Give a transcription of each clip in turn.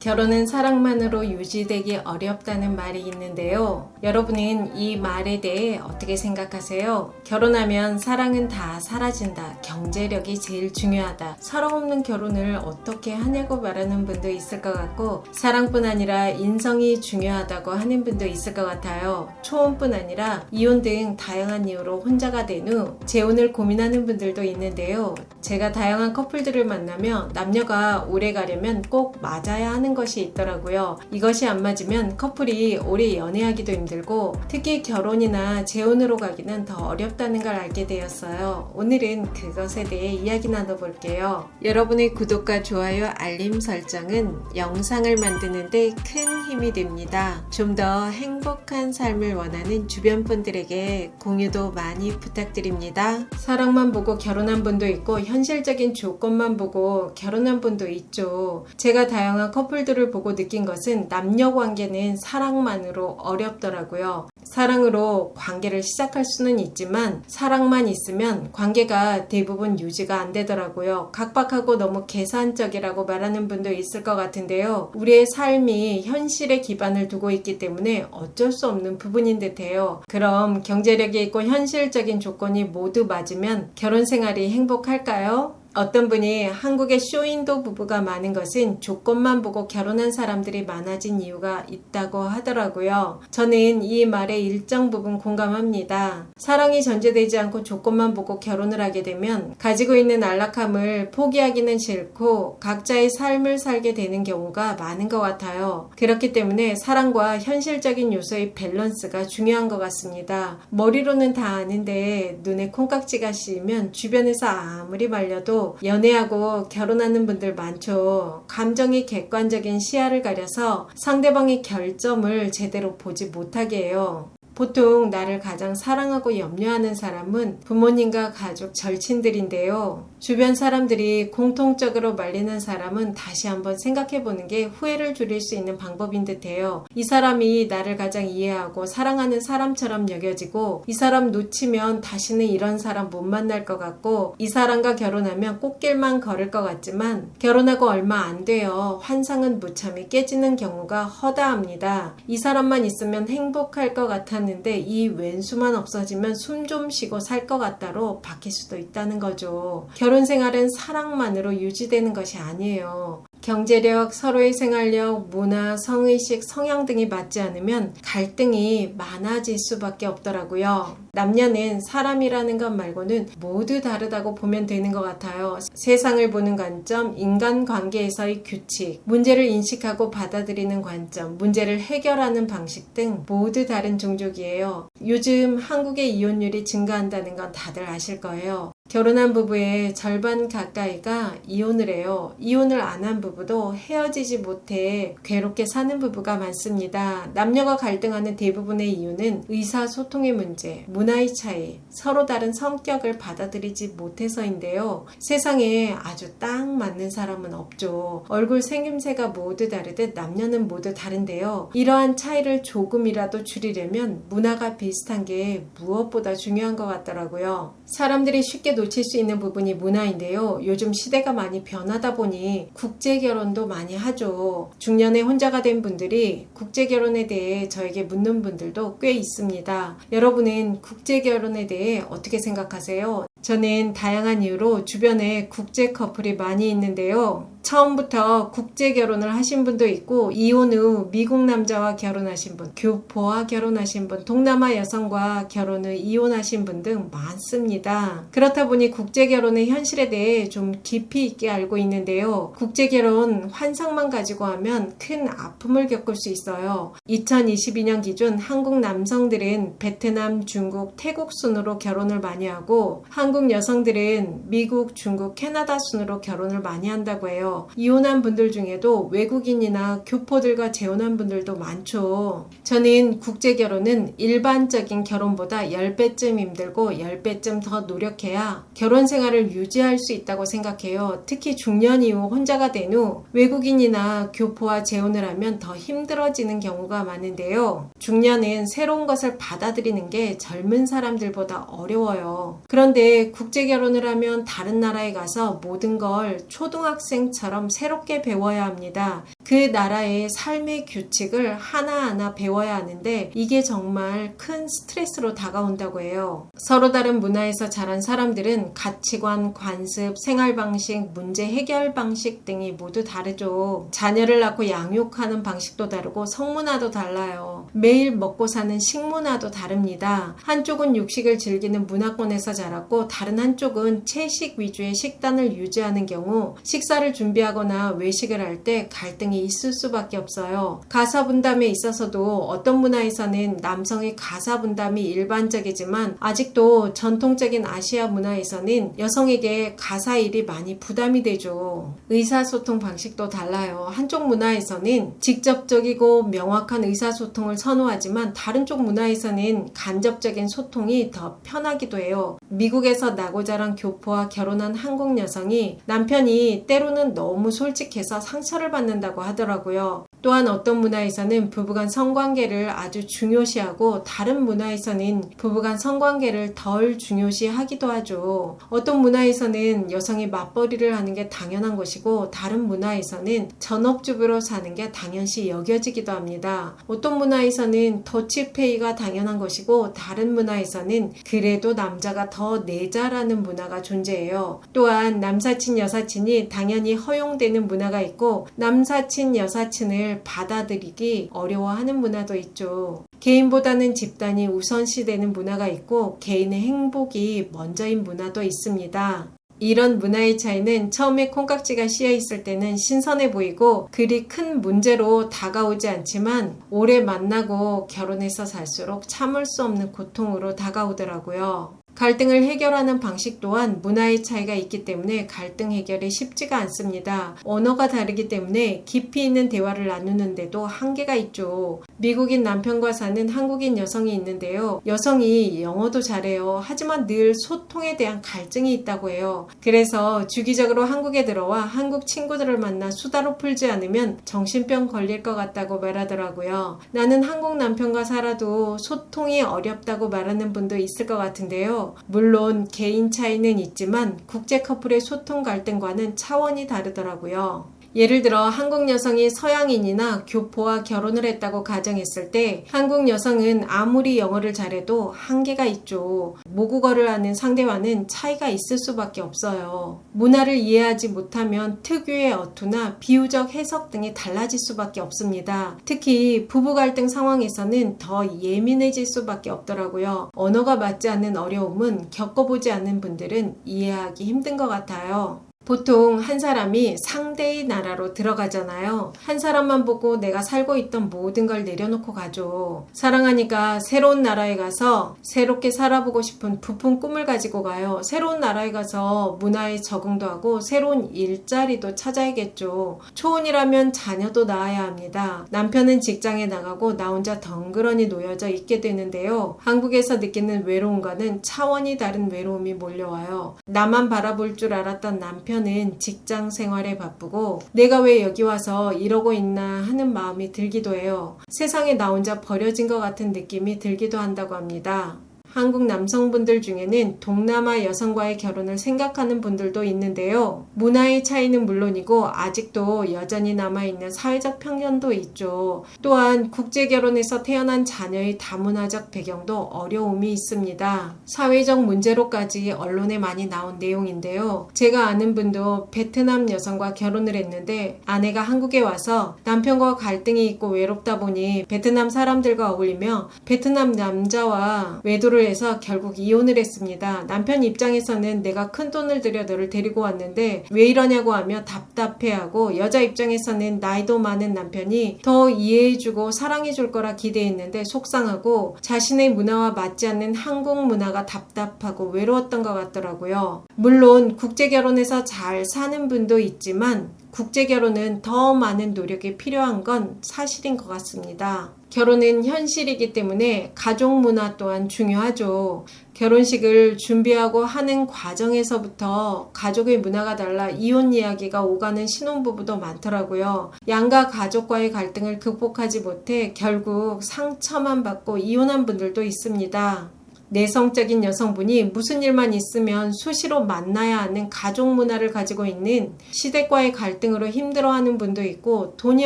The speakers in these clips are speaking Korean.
결혼은 사랑만으로 유지되기 어렵다는 말이 있는데요. 여러분은 이 말에 대해 어떻게 생각하세요? 결혼하면 사랑은 다 사라진다. 경제력이 제일 중요하다. 사랑 없는 결혼을 어떻게 하냐고 말하는 분도 있을 것 같고, 사랑뿐 아니라 인성이 중요하다고 하는 분도 있을 것 같아요. 초혼뿐 아니라 이혼 등 다양한 이유로 혼자가 된 후 재혼을 고민하는 분들도 있는데요. 제가 다양한 커플들을 만나며 남녀가 오래 가려면 꼭 맞아야 하는 것이 있더라고요. 이것이 안 맞으면 커플이 오래 연애하기도 힘들고, 특히 결혼이나 재혼으로 가기는 더 어렵다는 걸 알게 되었어요. 오늘은 그것에 대해 이야기 나눠볼게요. 여러분의 구독과 좋아요, 알림 설정은 영상을 만드는데 큰 힘이 됩니다. 좀 더 행복한 삶을 원하는 주변 분들에게 공유도 많이 부탁드립니다. 사랑만 보고 결혼한 분도 있고 현실적인 조건만 보고 결혼한 분도 있죠. 제가 다양한 커플들을 보고 느낀 것은 남녀 관계는 사랑만으로 어렵더라고요. 사랑으로 관계를 시작할 수는 있지만 사랑만 있으면 관계가 대부분 유지가 안 되더라고요. 각박하고 너무 계산적이라고 말하는 분도 있을 것 같은데요. 우리의 삶이 현실에 기반을 두고 있기 때문에 어쩔 수 없는 부분인 듯해요. 그럼 경제력이 있고 현실적인 조건이 모두 맞으면 결혼 생활이 행복할까요? 어떤 분이 한국의 쇼윈도 부부가 많은 것은 조건만 보고 결혼한 사람들이 많아진 이유가 있다고 하더라고요. 저는 이 말에 일정 부분 공감합니다. 사랑이 전제되지 않고 조건만 보고 결혼을 하게 되면 가지고 있는 안락함을 포기하기는 싫고 각자의 삶을 살게 되는 경우가 많은 것 같아요. 그렇기 때문에 사랑과 현실적인 요소의 밸런스가 중요한 것 같습니다. 머리로는 다 아는데 눈에 콩깍지가 씌이면 주변에서 아무리 말려도 연애하고 결혼하는 분들 많죠. 감정이 객관적인 시야를 가려서 상대방의 결점을 제대로 보지 못하게 해요. 보통 나를 가장 사랑하고 염려하는 사람은 부모님과 가족, 절친들인데요. 주변 사람들이 공통적으로 말리는 사람은 다시 한번 생각해보는 게 후회를 줄일 수 있는 방법인 듯해요. 이 사람이 나를 가장 이해하고 사랑하는 사람처럼 여겨지고, 이 사람 놓치면 다시는 이런 사람 못 만날 것 같고, 이 사람과 결혼하면 꽃길만 걸을 것 같지만 결혼하고 얼마 안 돼요. 환상은 무참히 깨지는 경우가 허다합니다. 이 사람만 있으면 행복할 것 같았는데 이 왼수만 없어지면 숨 좀 쉬고 살 것 같다로 바뀔 수도 있다는 거죠. 결혼 생활은 사랑만으로 유지되는 것이 아니에요. 경제력, 서로의 생활력, 문화, 성의식, 성향 등이 맞지 않으면 갈등이 많아질 수밖에 없더라고요. 남녀는 사람이라는 것 말고는 모두 다르다고 보면 되는 것 같아요. 세상을 보는 관점, 인간관계에서의 규칙, 문제를 인식하고 받아들이는 관점, 문제를 해결하는 방식 등 모두 다른 종족이에요. 요즘 한국의 이혼율이 증가한다는 건 다들 아실 거예요. 결혼한 부부의 절반 가까이가 이혼을 해요. 이혼을 안 한 부부도 헤어지지 못해 괴롭게 사는 부부가 많습니다. 남녀가 갈등하는 대부분의 이유는 의사소통의 문제, 문화의 차이, 서로 다른 성격을 받아들이지 못해서인데요. 세상에 아주 딱 맞는 사람은 없죠. 얼굴 생김새가 모두 다르듯 남녀는 모두 다른데요. 이러한 차이를 조금이라도 줄이려면 문화가 비슷한 게 무엇보다 중요한 것 같더라고요. 사람들이 쉽게 놓칠 수 있는 부분이 문화인데요. 요즘 시대가 많이 변하다 보니 국제결혼도 많이 하죠. 중년에 혼자가 된 분들이 국제결혼에 대해 저에게 묻는 분들도 꽤 있습니다. 여러분은 국제결혼에 대해 어떻게 생각하세요? 저는 다양한 이유로 주변에 국제 커플이 많이 있는데요. 처음부터 국제 결혼을 하신 분도 있고, 이혼 후 미국 남자와 결혼하신 분, 교포와 결혼하신 분, 동남아 여성과 결혼 후 이혼하신 분 등 많습니다. 그렇다 보니 국제 결혼의 현실에 대해 좀 깊이 있게 알고 있는데요. 국제 결혼 환상만 가지고 하면 큰 아픔을 겪을 수 있어요. 2022년 기준 한국 남성들은 베트남, 중국, 태국 순으로 결혼을 많이 하고, 한국 여성들은 미국, 중국, 캐나다 순으로 결혼을 많이 한다고 해요. 이혼한 분들 중에도 외국인이나 교포들과 재혼한 분들도 많죠. 저는 국제결혼은 일반적인 결혼보다 10배쯤 힘들고 10배쯤 더 노력해야 결혼 생활을 유지할 수 있다고 생각해요. 특히 중년 이후 혼자가 된 후 외국인이나 교포와 재혼을 하면 더 힘들어지는 경우가 많은데요. 중년은 새로운 것을 받아들이는 게 젊은 사람들보다 어려워요. 그런데 그런데 국제 결혼을 하면 다른 나라에 가서 모든 걸 초등학생처럼 새롭게 배워야 합니다. 그 나라의 삶의 규칙을 하나하나 배워야 하는데 이게 정말 큰 스트레스로 다가온다고 해요. 서로 다른 문화에서 자란 사람들은 가치관, 관습, 생활 방식, 문제 해결 방식 등이 모두 다르죠. 자녀를 낳고 양육하는 방식도 다르고 성문화도 달라요. 매일 먹고 사는 식문화도 다릅니다. 한쪽은 육식을 즐기는 문화권에서 자랐고 다른 한쪽은 채식 위주의 식단을 유지하는 경우 식사를 준비하거나 외식을 할 때 갈등이 있을 수밖에 없어요. 가사 분담에 있어서도 어떤 문화에서는 남성의 가사 분담이 일반적이지만 아직도 전통적인 아시아 문화에서는 여성에게 가사 일이 많이 부담이 되죠. 의사소통 방식도 달라요. 한쪽 문화에서는 직접적이고 명확한 의사소통을 선호하지만 다른 쪽 문화에서는 간접적인 소통이 더 편하기도 해요. 미국에서 나고 자란 교포와 결혼한 한국 여성이 남편이 때로는 너무 솔직해서 상처를 받는다고 하더라고요. 또한 어떤 문화에서는 부부간 성관계를 아주 중요시하고 다른 문화에서는 부부간 성관계를 덜 중요시하기도 하죠. 어떤 문화에서는 여성이 맞벌이를 하는 게 당연한 것이고 다른 문화에서는 전업주부로 사는 게 당연시 여겨지기도 합니다. 어떤 문화에서는 더치페이가 당연한 것이고 다른 문화에서는 그래도 남자가 더 내자라는 문화가 존재해요. 또한 남사친 여사친이 당연히 허용되는 문화가 있고 남사친 여사친을 받아들이기 어려워하는 문화도 있죠. 개인보다는 집단이 우선시되는 문화가 있고 개인의 행복이 먼저인 문화도 있습니다. 이런 문화의 차이는 처음에 콩깍지가 씌여 있을 때는 신선해 보이고 그리 큰 문제로 다가오지 않지만 오래 만나고 결혼해서 살수록 참을 수 없는 고통으로 다가오더라고요. 갈등을 해결하는 방식 또한 문화의 차이가 있기 때문에 갈등 해결이 쉽지가 않습니다. 언어가 다르기 때문에 깊이 있는 대화를 나누는데도 한계가 있죠. 미국인 남편과 사는 한국인 여성이 있는데요. 여성이 영어도 잘해요. 하지만 늘 소통에 대한 갈증이 있다고 해요. 그래서 주기적으로 한국에 들어와 한국 친구들을 만나 수다로 풀지 않으면 정신병 걸릴 것 같다고 말하더라고요. 나는 한국 남편과 살아도 소통이 어렵다고 말하는 분도 있을 것 같은데요. 물론 개인 차이는 있지만 국제 커플의 소통 갈등과는 차원이 다르더라고요. 예를 들어 한국 여성이 서양인이나 교포와 결혼을 했다고 가정했을 때 한국 여성은 아무리 영어를 잘해도 한계가 있죠. 모국어를 하는 상대와는 차이가 있을 수밖에 없어요. 문화를 이해하지 못하면 특유의 어투나 비유적 해석 등이 달라질 수밖에 없습니다. 특히 부부 갈등 상황에서는 더 예민해질 수밖에 없더라고요. 언어가 맞지 않는 어려움은 겪어보지 않는 분들은 이해하기 힘든 것 같아요. 보통 한 사람이 상대의 나라로 들어가잖아요. 한 사람만 보고 내가 살고 있던 모든 걸 내려놓고 가죠. 사랑하니까 새로운 나라에 가서 새롭게 살아보고 싶은 부푼 꿈을 가지고 가요. 새로운 나라에 가서 문화에 적응도 하고 새로운 일자리도 찾아야겠죠. 초혼이라면 자녀도 낳아야 합니다. 남편은 직장에 나가고 나 혼자 덩그러니 놓여져 있게 되는데요. 한국에서 느끼는 외로움과는 차원이 다른 외로움이 몰려와요. 나만 바라볼 줄 알았던 남편은 직장 생활에 바쁘고 내가 왜 여기 와서 이러고 있나 하는 마음이 들기도 해요. 세상에 나 혼자 버려진 것 같은 느낌이 들기도 한다고 합니다. 한국 남성분들 중에는 동남아 여성과의 결혼을 생각하는 분들도 있는데요. 문화의 차이는 물론이고 아직도 여전히 남아있는 사회적 편견도 있죠. 또한 국제결혼에서 태어난 자녀의 다문화적 배경도 어려움이 있습니다. 사회적 문제로까지 언론에 많이 나온 내용인데요. 제가 아는 분도 베트남 여성과 결혼을 했는데 아내가 한국에 와서 남편과 갈등이 있고 외롭다 보니 베트남 사람들과 어울리며 베트남 남자와 외도를 해서 결국 이혼을 했습니다. 남편 입장에서는 내가 큰 돈을 들여 너를 데리고 왔는데 왜 이러냐고 하며 답답해하고 여자 입장에서는 나이도 많은 남편이 더 이해해주고 사랑해줄 거라 기대했는데 속상하고 자신의 문화와 맞지 않는 한국 문화가 답답하고 외로웠던 것 같더라고요. 물론 국제결혼에서 잘 사는 분도 있지만 국제결혼은 더 많은 노력이 필요한 건 사실인 것 같습니다. 결혼은 현실이기 때문에 가족 문화 또한 중요하죠. 결혼식을 준비하고 하는 과정에서부터 가족의 문화가 달라 이혼 이야기가 오가는 신혼부부도 많더라고요. 양가 가족과의 갈등을 극복하지 못해 결국 상처만 받고 이혼한 분들도 있습니다. 내성적인 여성분이 무슨 일만 있으면 수시로 만나야 하는 가족 문화를 가지고 있는 시댁과의 갈등으로 힘들어하는 분도 있고, 돈이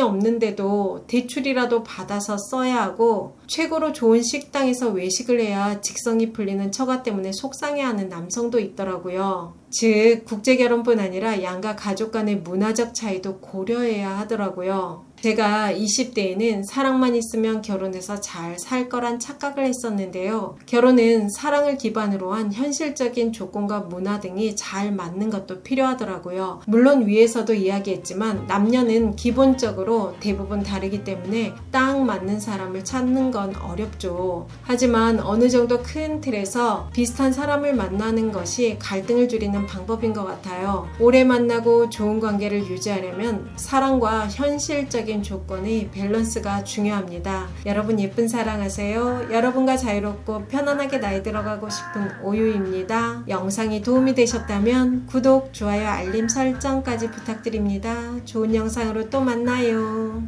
없는데도 대출이라도 받아서 써야 하고 최고로 좋은 식당에서 외식을 해야 직성이 풀리는 처가 때문에 속상해하는 남성도 있더라고요. 즉 국제결혼뿐 아니라 양가 가족 간의 문화적 차이도 고려해야 하더라고요. 제가 20대에는 사랑만 있으면 결혼해서 잘 살 거란 착각을 했었는데요. 결혼은 사랑을 기반으로 한 현실적인 조건과 문화 등이 잘 맞는 것도 필요하더라고요. 물론 위에서도 이야기했지만 남녀는 기본적으로 대부분 다르기 때문에 딱 맞는 사람을 찾는 건 어렵죠. 하지만 어느 정도 큰 틀에서 비슷한 사람을 만나는 것이 갈등을 줄이는 방법인 것 같아요. 오래 만나고 좋은 관계를 유지하려면 사랑과 현실적인 조건의 밸런스가 중요합니다. 여러분 예쁜 사랑하세요. 여러분과 자유롭고 편안하게 나이 들어가고 싶은 오유입니다. 영상이 도움이 되셨다면 구독, 좋아요, 알림 설정까지 부탁드립니다. 좋은 영상으로 또 만나요.